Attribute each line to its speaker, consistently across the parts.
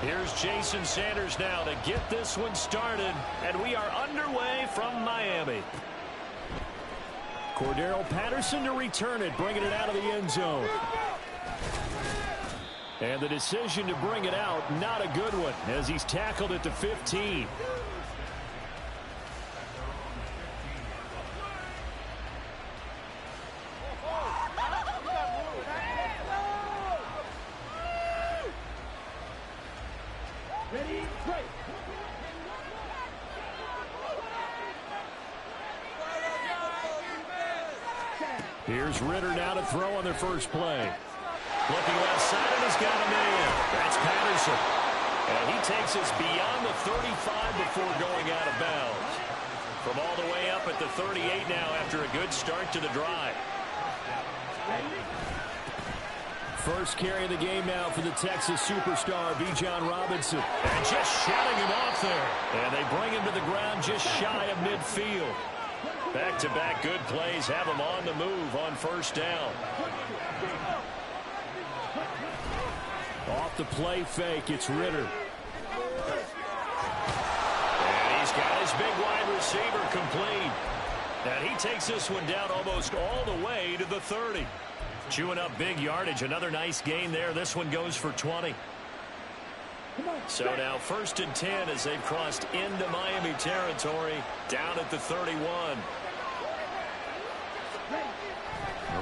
Speaker 1: Here's Jason Sanders now to get this one started, and we are underway from Miami. Cordero Patterson to return it, bringing it out of the end zone. And the decision to bring it out, not a good one, as he's tackled at the 15. Here's Ritter now to throw on their first play. Looking left side, and he's got a man. That's Patterson. And he takes us beyond the 35 before going out of bounds. From all the way up at the 38 now after a good start to the drive. First carry of the game now for the Texas superstar, Bijan Robinson. And just shouting him off there. And they bring him to the ground just shy of midfield. Back-to-back good plays have him on the move on first down. Off the play fake, it's Ritter. And he's got his big wide receiver complete. And he takes this one down almost all the way to the 30. Chewing up big yardage. Another nice gain there. This one goes for 20. So now 1st and 10 as they've crossed into Miami territory, down at the 31.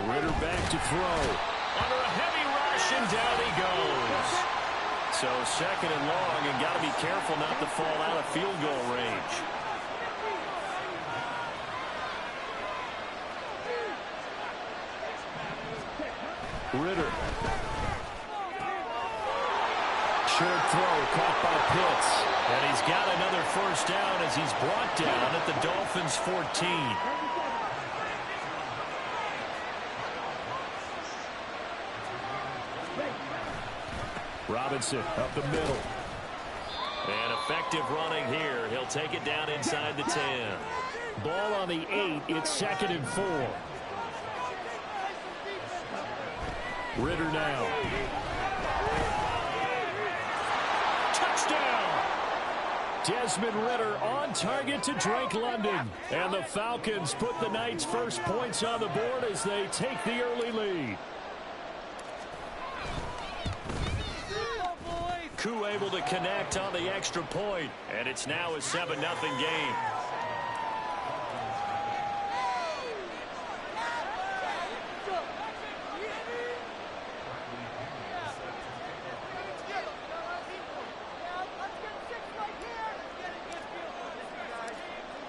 Speaker 1: Ritter back to throw. Under a heavy rush, and down he goes. So 2nd and long, and got to be careful not to fall out of field goal range. Ritter. Short throw caught by Pitts. And he's got another first down as he's brought down at the Dolphins' 14. Robinson up the middle. And effective running here. He'll take it down inside the 10. Ball on the 8. It's 2nd and 4. Ritter now. Touchdown! Desmond Ritter on target to Drake London. And the Falcons put the Knights' first points on the board as they take the early lead. Koo able to connect on the extra point, and it's now a 7-0 game.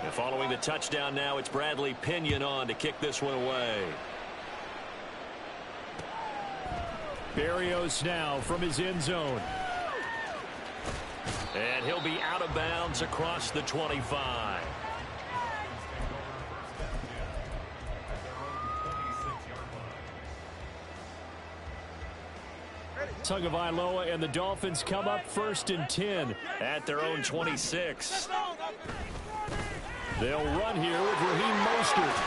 Speaker 1: And following the touchdown now, it's Bradley Pinion on to kick this one away. Berrios now from his end zone. And he'll be out of bounds across the 25. Tagovailoa and the Dolphins come up 1st and 10 at their own 26. They'll run here with Raheem Mostert.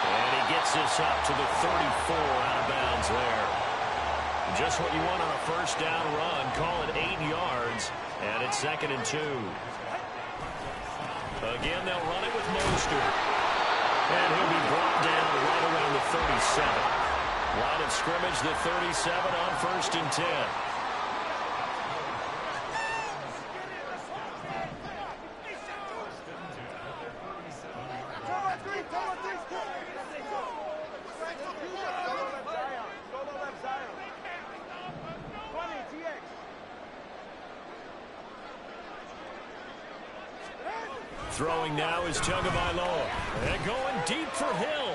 Speaker 1: And he gets this up to the 34, out of bounds there. Just what you want on a first down run. Call it 8 yards. And it's 2nd and 2. Again, they'll run it with Mostert. And he'll be brought down right around the 37. Line of scrimmage, the 37 on 1st and 10. Throwing now is Tagovailoa. And going deep for Hill.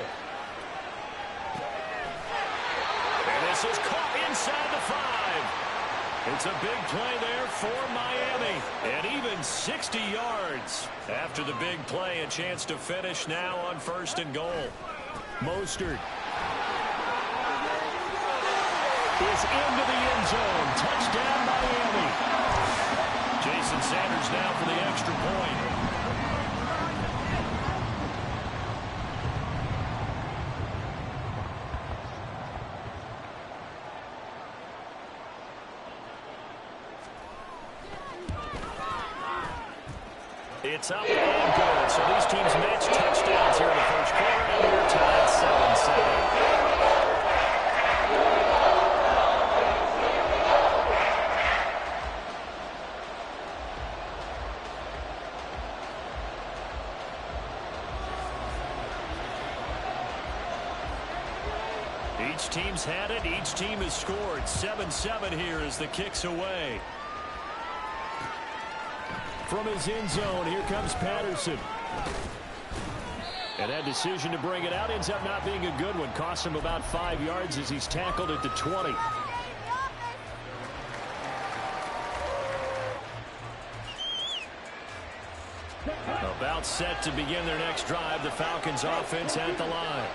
Speaker 1: And this is caught inside the 5. It's a big play there for Miami. And even 60 yards. After the big play, a chance to finish now on 1st and goal. Mostert is into the end zone. Touchdown, Miami. Jason Sanders now for the extra point. It's up and good. So these teams match touchdowns here in the first quarter, and we're tied 7-7. Each team's had it. Each team has scored. 7-7 here as the kick's away. From his end zone, here comes Patterson. And that decision to bring it out ends up not being a good one. Cost him about 5 yards as he's tackled at the 20. About set to begin their next drive. The Falcons offense at the line.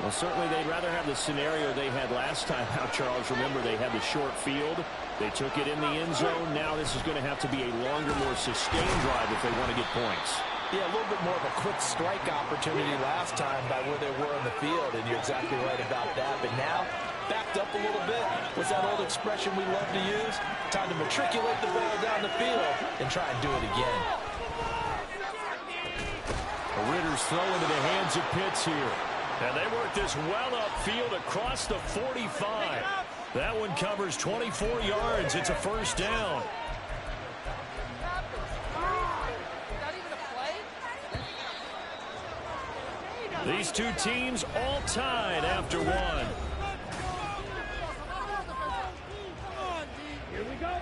Speaker 1: Well, certainly they'd rather have the scenario they had last time out, Charles. Remember, they had the short field. They took it in the end zone. Now this is going to have to be a longer, more sustained drive if they want to get points.
Speaker 2: Yeah, a little bit more of a quick strike opportunity last time by where they were on the field, and you're exactly right about that. But now, backed up a little bit. What's that old expression we love to use? Time to matriculate the ball down the field and try and do it again.
Speaker 1: Ritter's throw into the hands of Pitts here. And they work this well upfield across the 45. That one covers 24 yards. It's a first down. These two teams all tied after one.
Speaker 3: Here we go.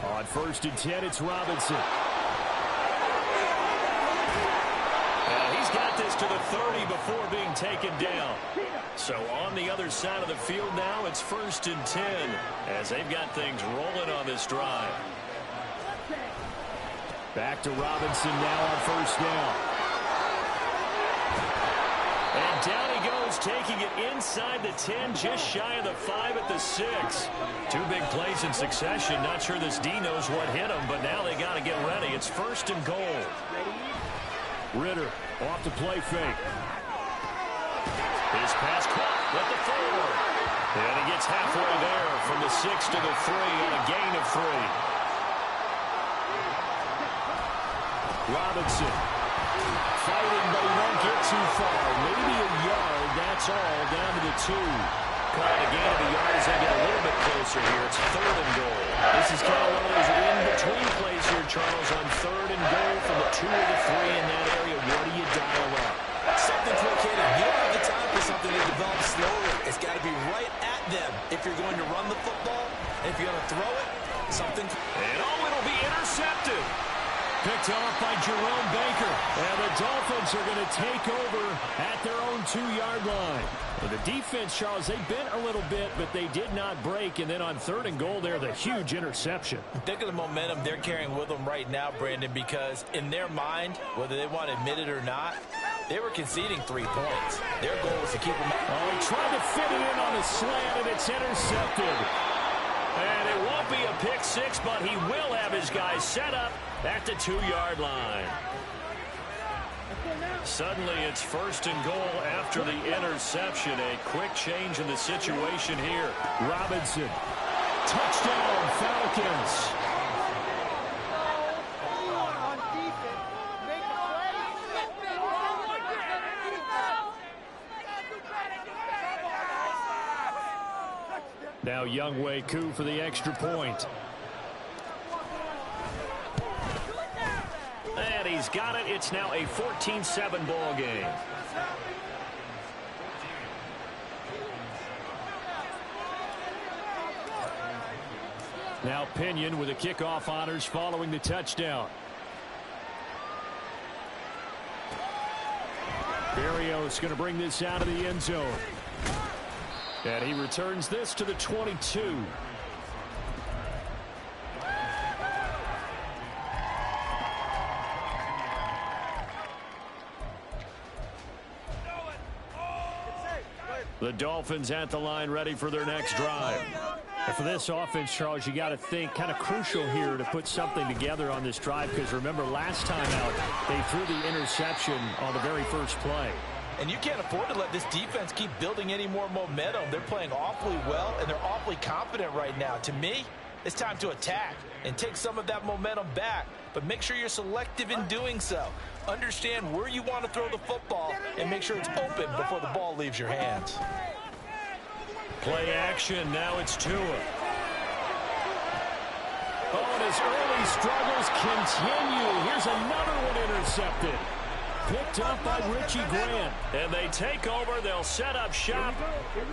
Speaker 1: On 1st and 10, it's Robinson. And he's got this to the 30 before being taken down. So on the other side of the field now, it's 1st and 10 as they've got things rolling on this drive. Back to Robinson now on 1st down. And down he goes, taking it inside the 10, just shy of the 5 at the 6. Two big plays in succession. Not sure this D knows what hit him, but now they got to get ready. It's 1st and goal. Ritter off the play fake. His pass caught with the 4. And he gets halfway there from the 6 to the 3 and a gain of 3. Robinson fighting, but he won't get too far. Maybe a yard, that's all, down to the 2. Caught a gain of a yard as they get a little bit closer here. It's 3rd and goal. This is kind of one of those in-between plays here, Charles, on 3rd and goal from the 2 to the 3 in that area. What do you dial up?
Speaker 2: Something quick hitting. You don't have the time for something to develop slowly. It's got to be right at them if you're going to run the football. And if you're going to throw it, something.
Speaker 1: And it'll be intercepted. Picked off by Jerome Baker. And the Dolphins are going to take over at their own 2-yard line. Well, the defense, Charles, they bent a little bit, but they did not break. And then on 3rd and goal there, the huge interception.
Speaker 2: Think of the momentum they're carrying with them right now, Brandon, because in their mind, whether they want to admit it or not, they were conceding 3 points. Their goal was to keep them out.
Speaker 1: Oh, he tried to fit it in on the slant, and it's intercepted. And it won't be a pick 6, but he will have his guys set up at the 2-yard line. Suddenly, it's 1st and goal after the interception. A quick change in the situation here. Robinson. Touchdown, Falcons. Now Younghoe Koo for the extra point. And he's got it. It's now a 14-7 ball game. Now Pinion with the kickoff honors following the touchdown. Berrios going to bring this out of the end zone. And he returns this to the 22. The Dolphins at the line ready for their next drive. And for this offense, Charles, you got to think kind of crucial here to put something together on this drive because remember last time out they threw the interception on the very first play.
Speaker 2: And you can't afford to let this defense keep building any more momentum. They're playing awfully well, and they're awfully confident right now. To me, it's time to attack and take some of that momentum back, but make sure you're selective in doing so. Understand where you want to throw the football and make sure it's open before the ball leaves your hands.
Speaker 1: Play action. Now it's Tua. Oh, and his early struggles continue. Here's another one intercepted. Picked up by Richie Grant. And they take over. They'll set up shop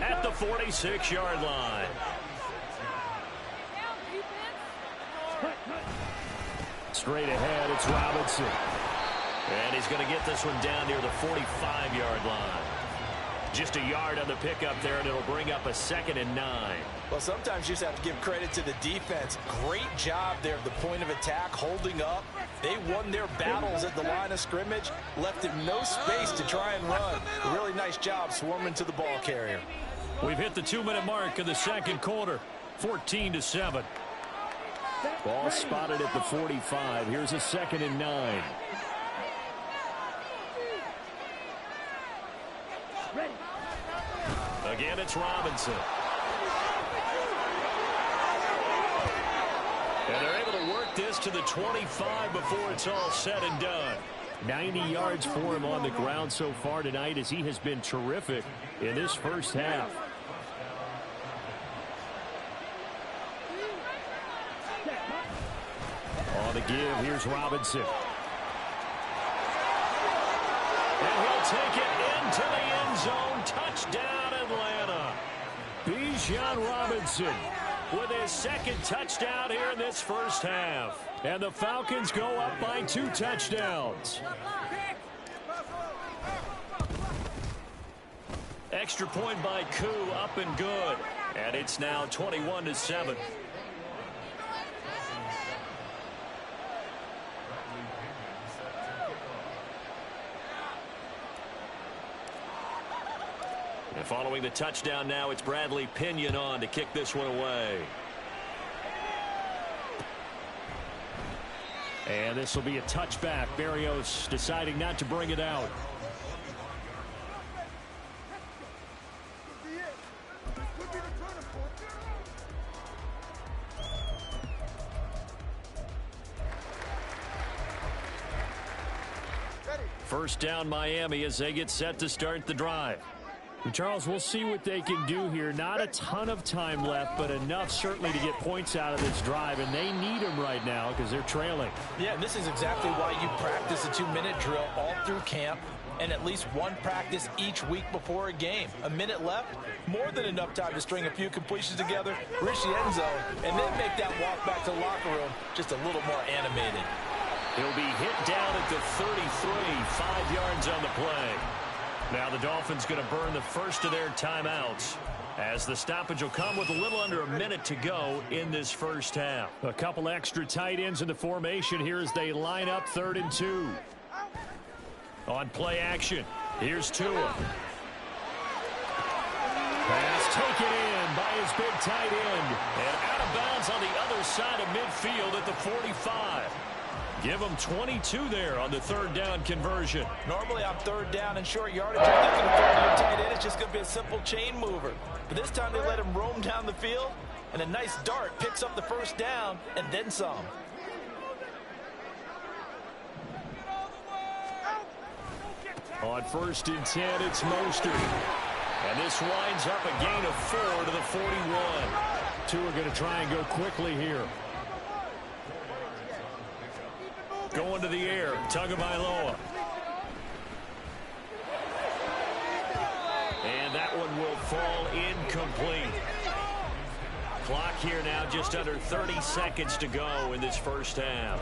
Speaker 1: at the 46-yard line. Straight ahead, it's Robinson. And he's going to get this one down near the 45-yard line. Just a yard on the pickup there, and it'll bring up a 2nd and 9.
Speaker 2: Well, sometimes you just have to give credit to the defense. Great job there at the point of attack, holding up. They won their battles at the line of scrimmage, left him no space to try and run. A really nice job swarming to the ball carrier.
Speaker 1: We've hit the 2-minute mark of the second quarter, 14-7. Ball spotted at the 45. Here's a 2nd and 9. Again, it's Robinson. And they're able to work this to the 25 before it's all said and done. 90 yards for him on the ground so far tonight, as he has been terrific in this first half. On the give, here's Robinson. And he'll take it into the end zone. Touchdown, Atlanta. Bijan Robinson with his second touchdown here in this first half. And the Falcons go up by 2 touchdowns. Extra point by Koo, up and good. And it's now 21-7. And following the touchdown now, it's Bradley Pinion on to kick this one away. And this will be a touchback. Berrios deciding not to bring it out. First down, Miami, as they get set to start the drive. Charles, we'll see what they can do here. Not a ton of time left, but enough certainly to get points out of this drive, and they need them right now because they're trailing.
Speaker 2: Yeah, and this is exactly why you practice a 2-minute drill all through camp and at least one practice each week before a game. A minute left, more than enough time to string a few completions together, reach the end zone, and then make that walk back to the locker room just a little more animated.
Speaker 1: He'll be hit down at the 33, 5 yards on the play. Now the Dolphins going to burn the first of their timeouts, as the stoppage will come with a little under a minute to go in this first half. A couple extra tight ends in the formation here as they line up 3rd and 2. On play action, here's Tua. Pass taken in by his big tight end, and out of bounds on the other side of midfield at the 45. Give them 22 there on the 3rd down conversion.
Speaker 2: Normally on 3rd down and short yardage, you're not going to throw to your tight end. It's just going to be a simple chain mover. But this time they let him roam down the field, and a nice dart picks up the first down and then some.
Speaker 1: On 1st and 10, it's Mostert. And this winds up a gain of 4 to the 41. Two are going to try and go quickly here. Going to the air, Tagovailoa. And that one will fall incomplete. Clock here now, just under 30 seconds to go in this first half.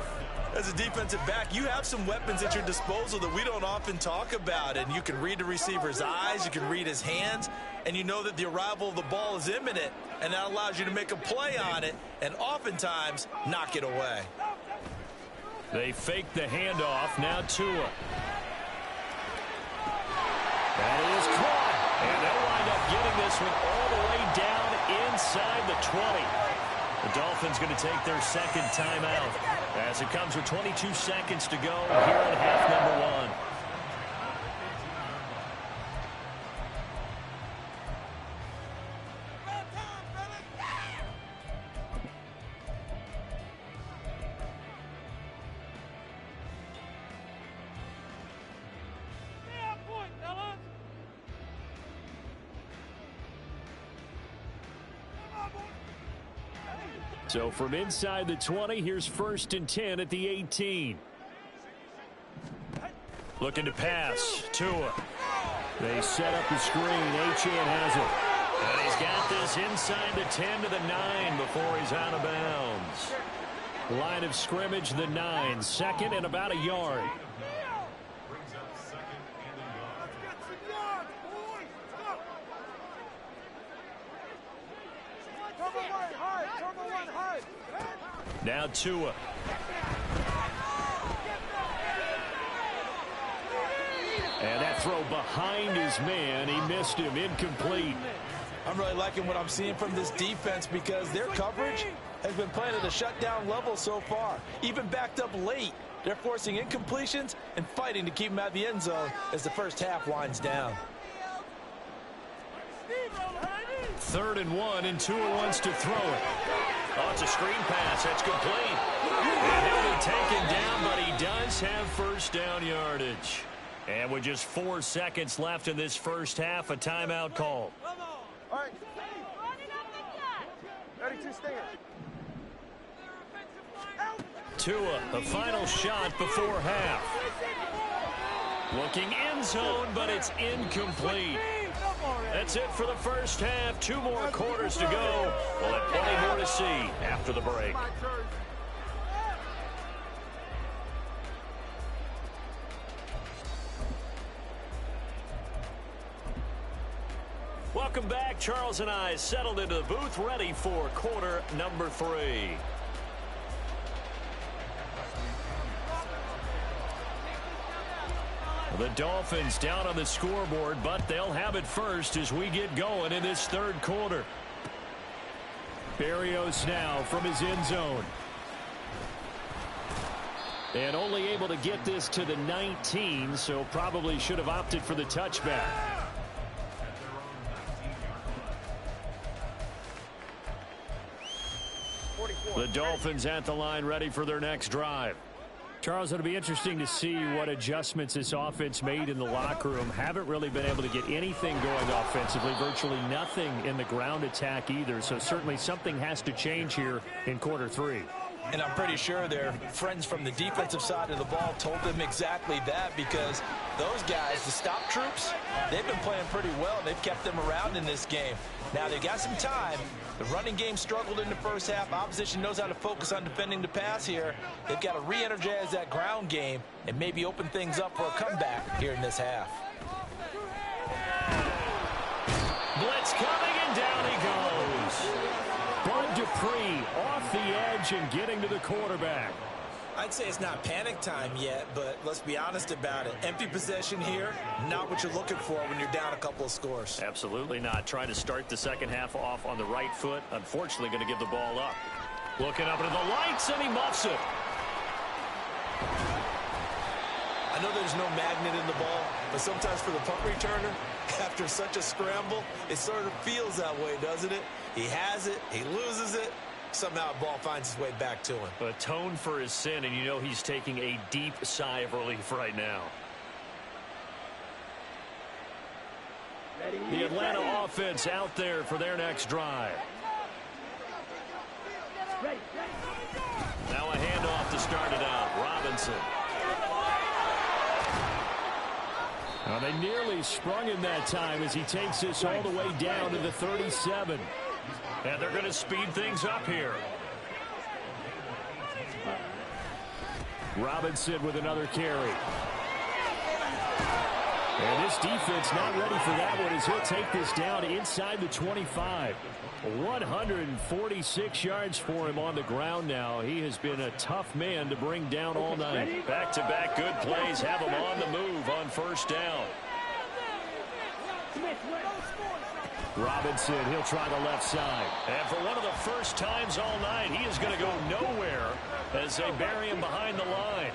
Speaker 2: As a defensive back, you have some weapons at your disposal that we don't often talk about. And you can read the receiver's eyes, you can read his hands, and you know that the arrival of the ball is imminent. And that allows you to make a play on it and oftentimes knock it away.
Speaker 1: They fake the handoff. Now Tua. That is caught. And they'll wind up getting this one all the way down inside the 20. The Dolphins going to take their second timeout as it comes with 22 seconds to go here in half number 1. So from inside the 20, here's 1st and 10 at the 18. Looking to pass. Tua. They set up the screen. Achane has it. And he's got this inside the 10 to the 9 before he's out of bounds. Line of scrimmage, the 9. 2nd and about a yard. Now Tua. And that throw behind his man. He missed him. Incomplete.
Speaker 2: I'm really liking what I'm seeing from this defense because their coverage has been playing at a shutdown level so far. Even backed up late, they're forcing incompletions and fighting to keep them out of the end zone as the first half winds down.
Speaker 1: 3rd and 1, and Tua wants to throw it. Oh, it's a screen pass. That's complete. And he'll be taken down, but he does have first down yardage. And with just 4 seconds left in this first half, a timeout call.
Speaker 3: All right. 32 stand.
Speaker 1: Tua, the final shot before half. Looking end zone, but it's incomplete. That's it for the first half. 2 more quarters to go. We'll have plenty more to see after the break. Welcome back. Charles and I settled into the booth, ready for quarter number 3. The Dolphins down on the scoreboard, but they'll have it first as we get going in this 3rd quarter. Berrios now from his end zone. And only able to get this to the 19, so probably should have opted for the touchback. The Dolphins at the line, ready for their next drive. Charles, it'll be interesting to see what adjustments this offense made in the locker room. Haven't really been able to get anything going offensively, virtually nothing in the ground attack either. So certainly something has to change here in quarter 3.
Speaker 2: And I'm pretty sure their friends from the defensive side of the ball told them exactly that, because those guys, the stop troops, they've been playing pretty well. They've kept them around in this game. Now they've got some time. The running game struggled in the first half. Opposition knows how to focus on defending the pass here. They've got to re-energize that ground game and maybe open things up for a comeback here in this half.
Speaker 1: Blitz coming, and down he goes. Bud Dupree off the edge and getting to the quarterback.
Speaker 2: I'd say it's not panic time yet, but let's be honest about it. Empty possession here, not what you're looking for when you're down a couple of scores.
Speaker 1: Absolutely not. Trying to start the second half off on the right foot. Unfortunately, going to give the ball up. Looking up into the lights, and he muffs it.
Speaker 2: I know there's no magnet in the ball, but sometimes for the punt returner, after such a scramble, it sort of feels that way, doesn't it? He has it, he loses it. Somehow the ball finds its way back to him.
Speaker 1: Atone for his sin, and you know he's taking a deep sigh of relief right now. The Atlanta offense out there for their next drive. Now a handoff to start it out. Robinson. Now they nearly sprung him that time as he takes this all the way down to the 37. And they're going to speed things up here. Robinson with another carry. And this defense not ready for that one as he'll take this down inside the 25. 146 yards for him on the ground now. He has been a tough man to bring down all night. Back-to-back good plays have him on the move on first down. Robinson, he'll try the left side. And for one of the first times all night, he is going to go nowhere as they bury him behind the line.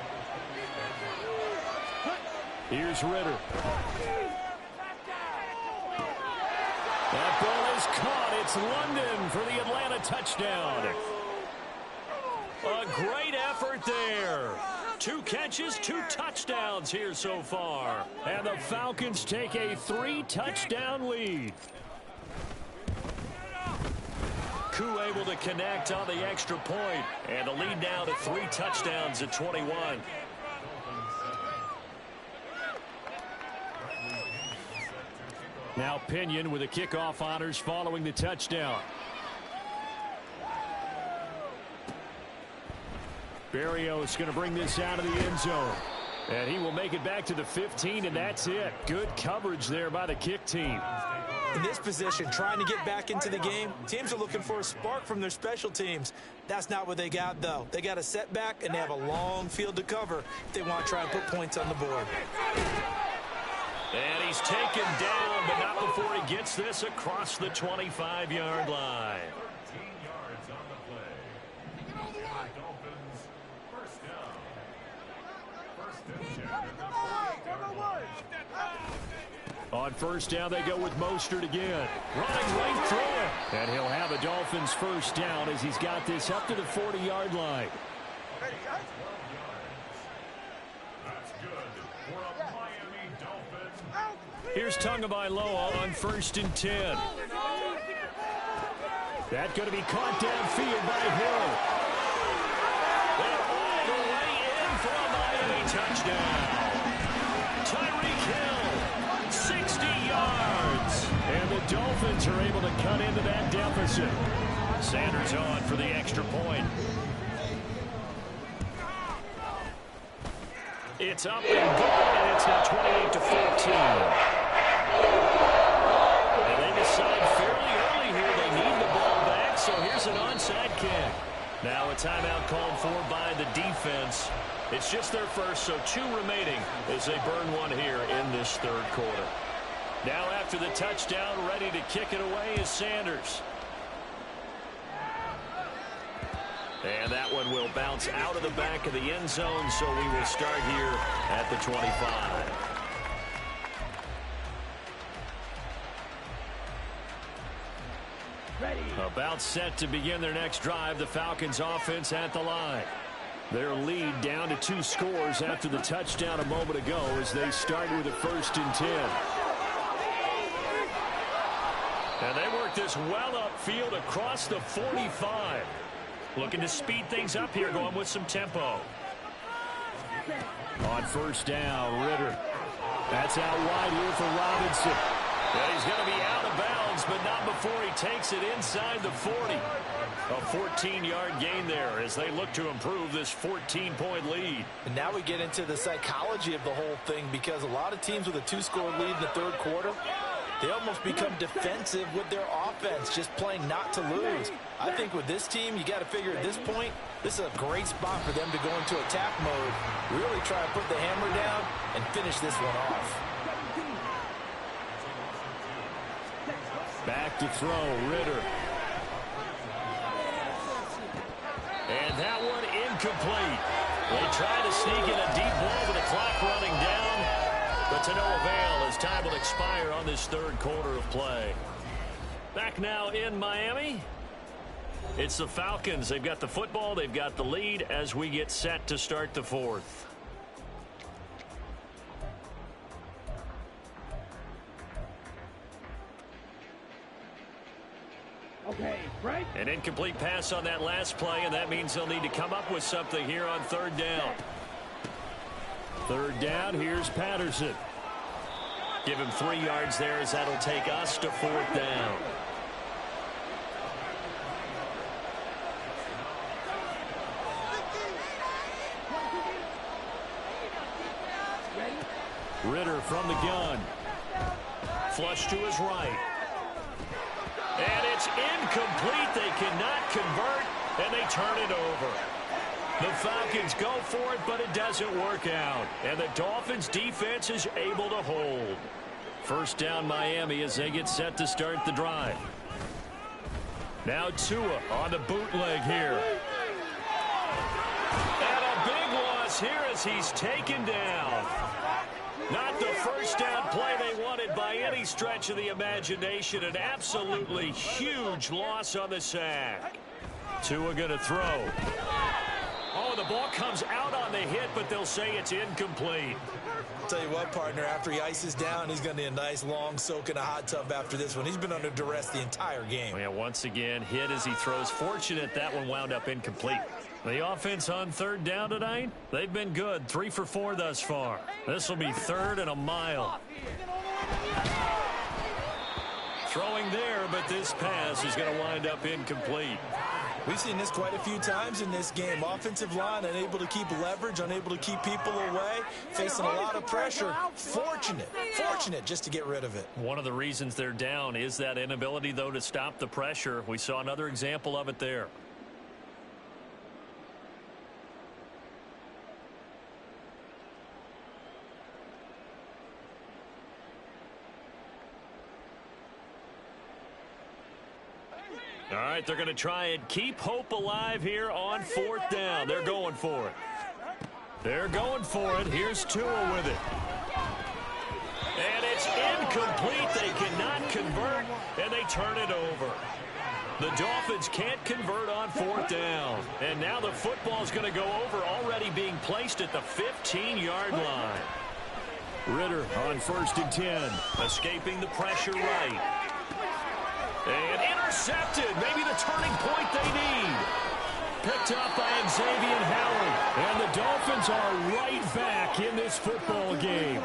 Speaker 1: Here's Ritter. That ball is caught. It's London for the Atlanta touchdown. A great effort there. 2 catches, 2 touchdowns here so far. And the Falcons take a 3-touchdown lead. Ku able to connect on the extra point. And the lead now to 3 touchdowns at 21. Now Pinion with the kickoff honors following the touchdown. Berrios going to bring this out of the end zone. And he will make it back to the 15, and that's it. Good coverage there by the kick team.
Speaker 2: In this position, trying to get back into the game, teams are looking for a spark from their special teams. That's not what they got, though. They got a setback, and they have a long field to cover if they want to try and put points on the board.
Speaker 1: And he's taken down, but not before he gets this across the 25-yard line. On first down, they go with Mostert again. Running right through it. And he'll have a Dolphins first down as he's got this up to the 40-yard line. Here's Tagovailoa on 1st and 10. That's going to be caught downfield by Hill. And all the way in for a Miami touchdown. Tyreek Hill, 60 yards. And the Dolphins are able to cut into that deficit. Sanders on for the extra point. It's up and good, and it's now 28-14. And they decide fairly early here they need the ball back, so here's an onside kick. Now a timeout called for by the defense. It's just their first, so 2 remaining as they burn one here in this third quarter. Now after the touchdown, ready to kick it away is Sanders. And that one will bounce out of the back of the end zone, so we will start here at the 25.
Speaker 3: Ready.
Speaker 1: About set to begin their next drive, the Falcons offense at the line. Their lead down to 2 scores after the touchdown a moment ago as they start with a 1st and 10. And they work this well upfield across the 45. Looking to speed things up here, going with some tempo. On first down, Ritter. That's out wide here for Robinson. And he's going to be out of bounds, but not before he takes it inside the 40. A 14-yard gain there as they look to improve this 14-point lead.
Speaker 2: And now we get into the psychology of the whole thing, because a lot of teams with a 2-score lead in the third quarter, they almost become defensive with their offense, just playing not to lose. I think with this team, you got to figure at this point, this is a great spot for them to go into attack mode, really try to put the hammer down and finish this one off.
Speaker 1: Back to throw, Ritter. And that one incomplete. They try to sneak in a deep ball with the clock running down, but to no avail as time will expire on this third quarter of play. Back now in Miami. It's the Falcons. They've got the football. They've got the lead as we get set to start the fourth.
Speaker 3: Okay, break.
Speaker 1: An incomplete pass on that last play, and that means they'll need to come up with something here on third down. Third down, here's Patterson. Give him 3 yards there as that'll take us to 4th down. Ritter from the gun. Flush to his right. And it's incomplete. They cannot convert, and they turn it over. The Falcons go for it, but it doesn't work out. And the Dolphins' defense is able to hold. First down, Miami, as they get set to start the drive. Now Tua on the bootleg here. And a big loss here as he's taken down. Not the first down play they wanted by any stretch of the imagination. An absolutely huge loss on the sack. Tua going to throw. Oh, and the ball comes out on the hit, but they'll say it's incomplete.
Speaker 2: I'll tell you what, partner, after he ices down, he's going to need a nice long soak in a hot tub after this one. He's been under duress the entire game.
Speaker 1: Yeah, once again, hit as he throws. Fortunate that one wound up incomplete. The offense on third down tonight, they've been good. 3 for 4 thus far. This will be 3rd and a mile. Throwing there, but this pass is going to wind up incomplete.
Speaker 2: We've seen this quite a few times in this game. Offensive line unable to keep leverage, unable to keep people away, facing a lot of pressure. Fortunate just to get rid of it.
Speaker 1: One of the reasons they're down is that inability, though, to stop the pressure. We saw another example of it there. All right, they're going to try and keep hope alive here on 4th down. They're going for it. They're going for it. Here's Tua with it. And it's incomplete. They cannot convert, and they turn it over. The Dolphins can't convert on 4th down. And now the football's going to go over, already being placed at the 15-yard line. Ritter on 1st and 10, escaping the pressure right. And intercepted. Maybe the turning point they need. Picked up by Xavier Howard. And the Dolphins are right back in this football game.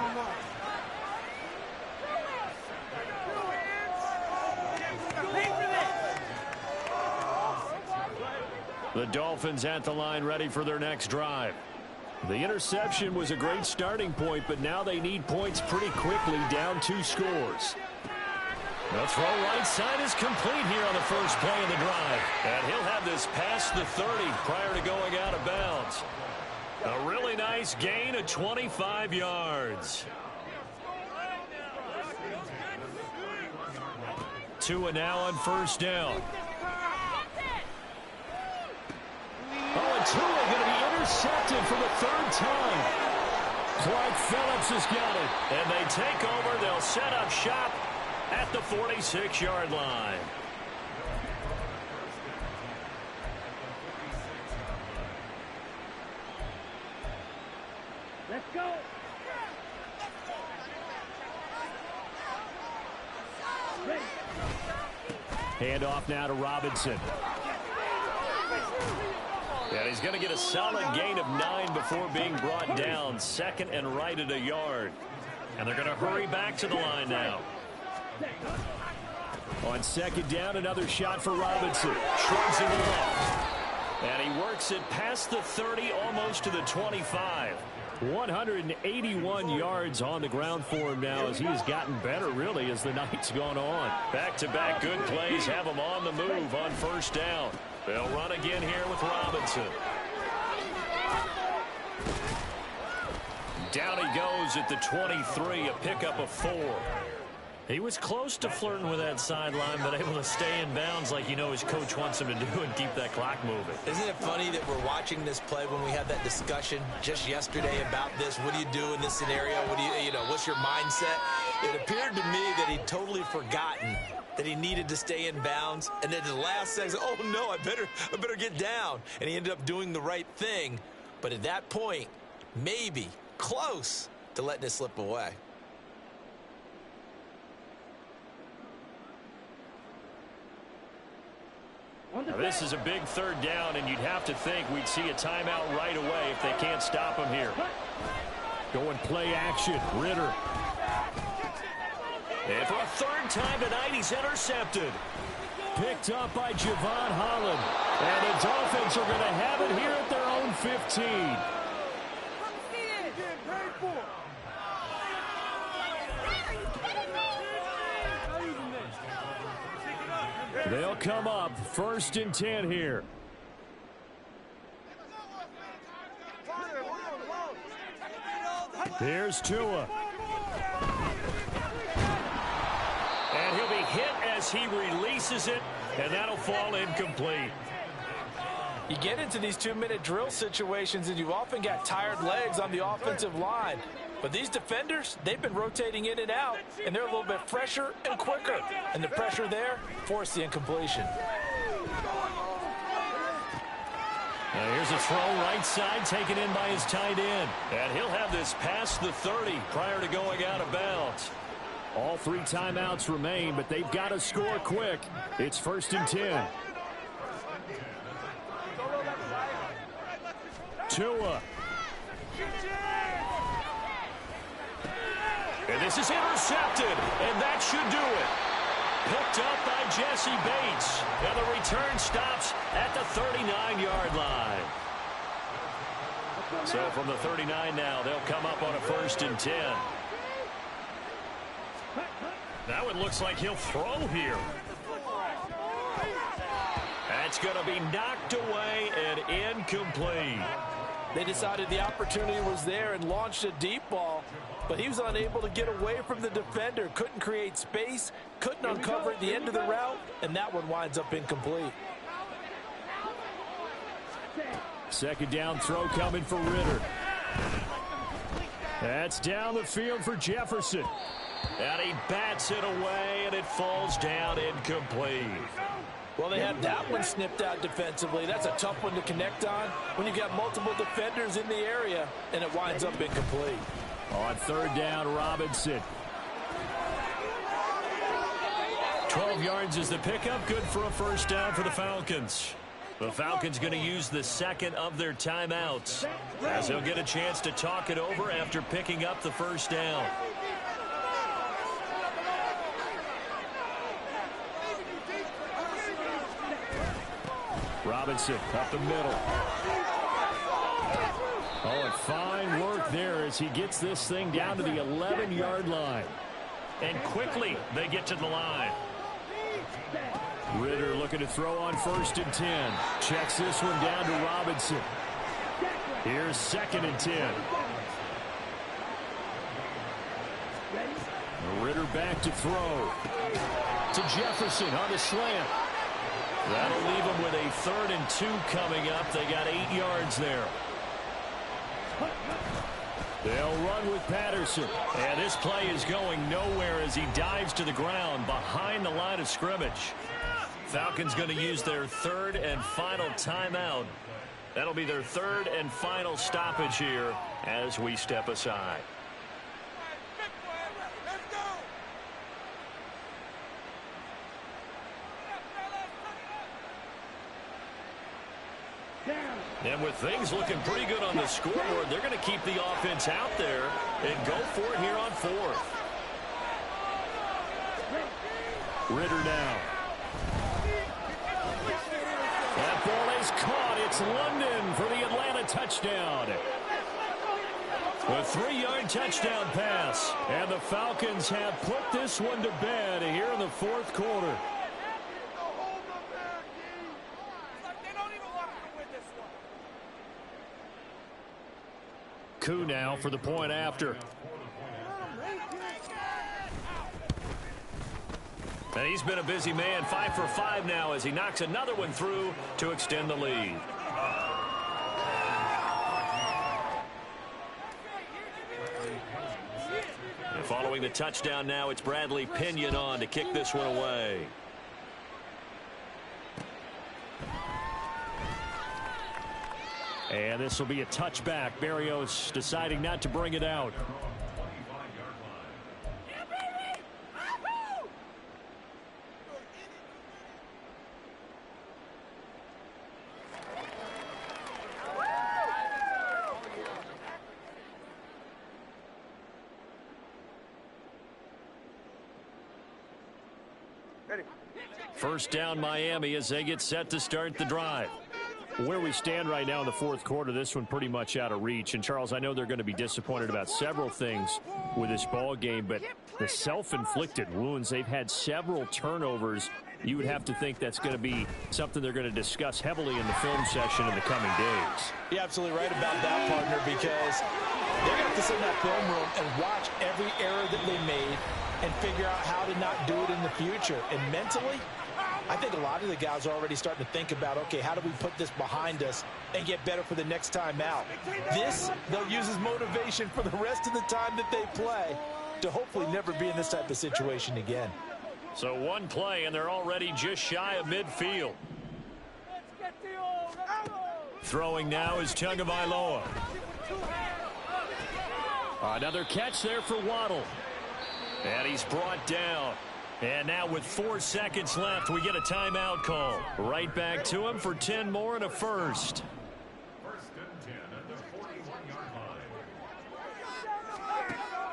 Speaker 1: The Dolphins at the line, ready for their next drive. The interception was a great starting point, but now they need points pretty quickly, down 2 scores. The throw right side is complete here on the first play of the drive. And he'll have this past the 30 prior to going out of bounds. A really nice gain of 25 yards. Tua now on 1st down. Oh, and Tua going to be intercepted for the 3rd time. Clark Phillips has got it. And they take over. They'll set up shop at the 46-yard line.
Speaker 3: Let's go.
Speaker 1: Hand off now to Robinson. And he's going to get a solid gain of 9 before being brought down. 2nd and right at a yard. And they're going to hurry back to the line now. On 2nd down, another shot for Robinson. Shrugs it off. And he works it past the 30, almost to the 25. 181 yards on the ground for him now as he has gotten better, really, as the night's gone on. Back-to-back good plays have him on the move on 1st down. They'll run again here with Robinson. Down he goes at the 23, a pickup of 4. He was close to flirting with that sideline, but able to stay in bounds like you know his coach wants him to do and keep that clock moving.
Speaker 2: Isn't it funny that we're watching this play when we had that discussion just yesterday about this? What do you do in this scenario? What do you know, what's your mindset? It appeared to me that he'd totally forgotten that he needed to stay in bounds, and then the last second, oh no, I better get down. And he ended up doing the right thing. But at that point, maybe close to letting it slip away.
Speaker 1: Now, this is a big 3rd down, and you'd have to think we'd see a timeout right away if they can't stop him here. Going play action, Ritter. And for a 3rd time tonight, he's intercepted. Picked up by Javon Holland. And the Dolphins are going to have it here at their own 15. They'll come up 1st and 10 here. Here's Tua. And he'll be hit as he releases it, and that'll fall incomplete.
Speaker 2: You get into these 2-minute drill situations, and you often got tired legs on the offensive line. But these defenders, they've been rotating in and out, and they're a little bit fresher and quicker. And the pressure there forced the incompletion.
Speaker 1: Here's a throw right side taken in by his tight end. And he'll have this past the 30 prior to going out of bounds.
Speaker 4: All 3 timeouts remain, but they've got to score quick. It's 1st and 10. Tua.
Speaker 1: And this is intercepted, and that should do it. Picked up by Jesse Bates, and the return stops at the 39-yard line. So from the 39 now, they'll come up on a 1st and 10. That one looks like he'll throw here. That's going to be knocked away and incomplete.
Speaker 2: They decided the opportunity was there and launched a deep ball, but he was unable to get away from the defender. Couldn't create space, couldn't uncover at the end of the route, and that one winds up incomplete.
Speaker 4: 2nd down throw coming for Ritter. That's down the field for Jefferson.
Speaker 1: And he bats it away, and it falls down incomplete.
Speaker 2: Well, they had that one snipped out defensively. That's a tough one to connect on when you've got multiple defenders in the area, and it winds up incomplete.
Speaker 4: On 3rd down, Robinson.
Speaker 1: 12 yards is the pickup. Good for a 1st down for the Falcons. The Falcons going to use the 2nd of their timeouts, as they'll get a chance to talk it over after picking up the 1st down.
Speaker 4: Robinson up the middle. Oh, and fine work there as he gets this thing down to the 11-yard line.
Speaker 1: And quickly they get to the line.
Speaker 4: Ritter looking to throw on 1st and 10. Checks this one down to Robinson. Here's 2nd and 10. Ritter back to throw. To Jefferson on the slant.
Speaker 1: That'll leave them with a 3rd and 2 coming up. They got 8 yards there.
Speaker 4: They'll run with Patterson.
Speaker 1: And this play is going nowhere as he dives to the ground behind the line of scrimmage. Falcons going to use their 3rd and final timeout. That'll be their 3rd and final stoppage here as we step aside. And with things looking pretty good on the scoreboard, they're going to keep the offense out there and go for it here on 4th.
Speaker 4: Ritter now. That ball is caught. It's London for the Atlanta touchdown. A 3-yard touchdown pass. And the Falcons have put this one to bed here in the 4th quarter. Koo now for the point after.
Speaker 1: And he's been a busy man, 5 for 5 now as he knocks another one through to extend the lead. And following the touchdown now, it's Bradley Pinion on to kick this one away.
Speaker 4: And this will be a touchback. Berrios deciding not to bring it out. First down Miami as they get set to start the drive. Where we stand right now in the 4th quarter, this one pretty much out of reach. And, Charles, I know they're going to be disappointed about several things with this ball game, but the self-inflicted wounds, they've had several turnovers. You would have to think that's going to be something they're going to discuss heavily in the film session in the coming days.
Speaker 2: You're absolutely right about that, partner, because they're going to have to sit in that film room and watch every error that they made and figure out how to not do it in the future. And mentally, I think a lot of the guys are already starting to think about, okay, how do we put this behind us and get better for the next time out? This, they'll use as motivation for the rest of the time that they play to hopefully never be in this type of situation again.
Speaker 1: So one play, and they're already just shy of midfield. Throwing now is Tagovailoa.
Speaker 4: Another catch there for Waddle.
Speaker 1: And he's brought down. And now with 4 seconds left, we get a timeout call. Right back to him for 10 more and a first.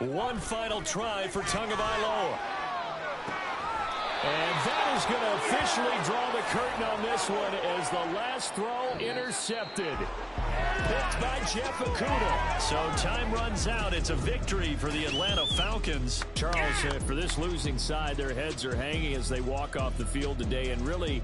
Speaker 1: One final try for Tagovailoa. And that is going to officially draw the curtain on this one as the last throw intercepted. Picked by Jeff Okudah. So time runs out. It's a victory for the Atlanta Falcons.
Speaker 4: Charles, for this losing side, their heads are hanging as they walk off the field today, and really